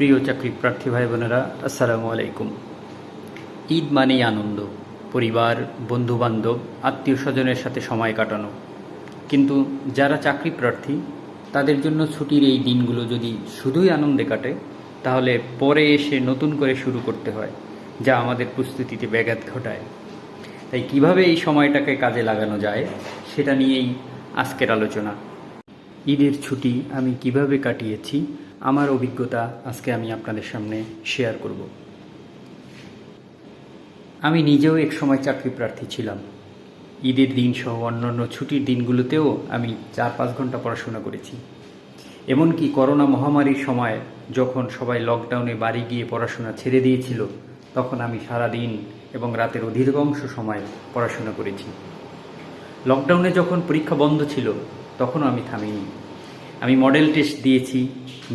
প্রিয় চাকরি প্রার্থী ভাই বোনেরা, আসসালামু আলাইকুম। ঈদ মানেই আনন্দ, পরিবার, বন্ধুবান্ধব, আত্মীয় স্বজনের সাথে সময় কাটানো। কিন্তু যারা চাকরি প্রার্থী তাদের জন্য ছুটির এই দিনগুলো যদি শুধুই আনন্দে কাটে, তাহলে পরে এসে নতুন করে শুরু করতে হয়, যা আমাদের প্রস্তুতিতে ব্যাঘাত ঘটায়। তাই কিভাবে এই সময়টাকে কাজে লাগানো যায়, সেটা নিয়েই আজকের আলোচনা। ঈদের ছুটি আমি কিভাবে কাটিয়েছি, আমার অভিজ্ঞতা আজকে আমি আপনাদের সামনে শেয়ার করব। আমি নিজেও এক সময় চাকরি প্রার্থী ছিলাম। ঈদের দিন সহ অন্যান্য ছুটির দিনগুলোতেও আমি 4-5 ঘন্টা পড়াশোনা করেছি। এমনকি করোনা মহামারীর সময় যখন সবাই লকডাউনে বাড়ি গিয়ে পড়াশোনা ছেড়ে দিয়েছিল, তখন আমি সারাদিন এবং রাতের অধিকাংশ সময় পড়াশোনা করেছি। লকডাউনে যখন পরীক্ষা বন্ধ ছিল, তখনও আমি থামিনি। আমি মডেল টেস্ট দিয়েছি,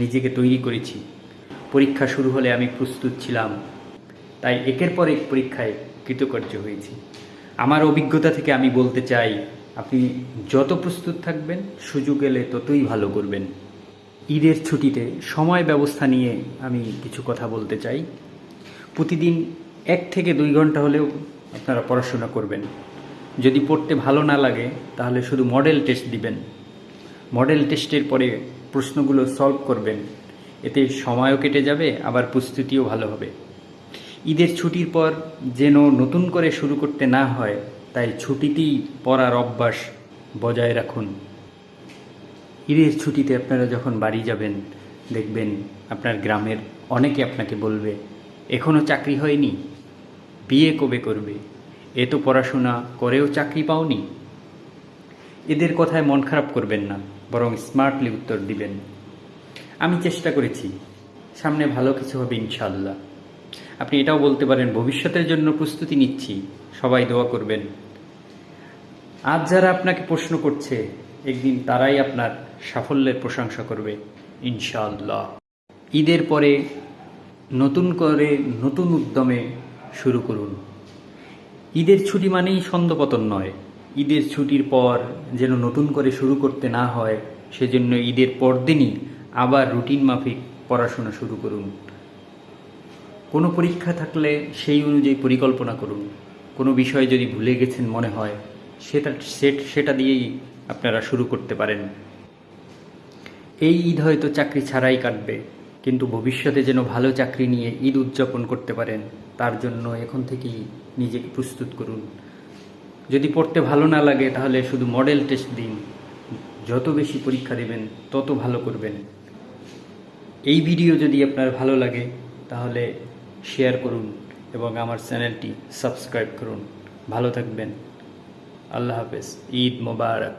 নিজেকে তৈরি করেছি। পরীক্ষা শুরু হলে আমি প্রস্তুত ছিলাম, তাই একের পর এক পরীক্ষায় কৃতকার্য হয়েছি। আমার অভিজ্ঞতা থেকে আমি বলতে চাই, আপনি যত প্রস্তুত থাকবেন, সুযোগ এলে ততই ভালো করবেন। ঈদের ছুটিতে সময় ব্যবস্থা নিয়ে আমি কিছু কথা বলতে চাই। প্রতিদিন 1 থেকে 2 ঘন্টা হলেও আপনারা পড়াশোনা করবেন। যদি পড়তে ভালো না লাগে, তাহলে শুধু মডেল টেস্ট দিবেন। মডেল টেস্টের পরে প্রশ্নগুলো সলভ করবেন। এতে সময়ও কেটে যাবে, আবার প্রস্তুতিও ভালো হবে। ঈদের ছুটির পর যেন নতুন করে শুরু করতে না হয়, তাই ছুটিতেই পড়ার অভ্যাস বজায় রাখুন। ঈদের ছুটিতে আপনারা যখন বাড়ি যাবেন, দেখবেন আপনার গ্রামের অনেকে আপনাকে বলবে, এখনও চাকরি হয়নি, বিয়ে কবে করবে, এ তো পড়াশোনা করেও চাকরি পাওনি। এদের কথায় মন খারাপ করবেন না, বরং স্মার্টলি উত্তর দিবেন, আমি চেষ্টা করেছি, সামনে ভালো কিছু হবে ইনশাআল্লাহ। আপনি এটাও বলতে পারেন, ভবিষ্যতের জন্য প্রস্তুতি নিচ্ছি, সবাই দোয়া করবেন। আজ যারা আপনাকে প্রশ্ন করছে, একদিন তারাই আপনার সাফল্যের প্রশংসা করবে ইনশাআল্লাহ। ঈদের পরে নতুন করে নতুন উদ্যমে শুরু করুন। ঈদের ছুটি মানেই ছন্দপতন নয়। ঈদের ছুটির পর যেন নতুন করে শুরু করতে না হয়, সেজন্য ঈদের পরদিনই আবার রুটিন মাফিক পড়াশোনা শুরু করুন। কোনো পরীক্ষা থাকলে সেই অনুযায়ী পরিকল্পনা করুন। কোনো বিষয় যদি ভুলে গেছেন মনে হয়, সেটা দিয়েই আপনারা শুরু করতে পারেন। এই ঈদ হয়তো চাকরি ছাড়াই কাটবে, কিন্তু ভবিষ্যতে যেন ভালো চাকরি নিয়ে ঈদ উদযাপন করতে পারেন, তার জন্য এখন থেকেই নিজেকে প্রস্তুত করুন। যদি পড়তে ভালো না লাগে, তাহলে শুধু মডেল টেস্ট দিন। যত বেশি পরীক্ষা দেবেন, তত ভালো করবেন। এই ভিডিও যদি আপনার ভালো লাগে, তাহলে শেয়ার করুন এবং আমার চ্যানেলটি সাবস্ক্রাইব করুন। ভালো থাকবেন। আল্লাহ হাফেজ। ঈদ মোবারক।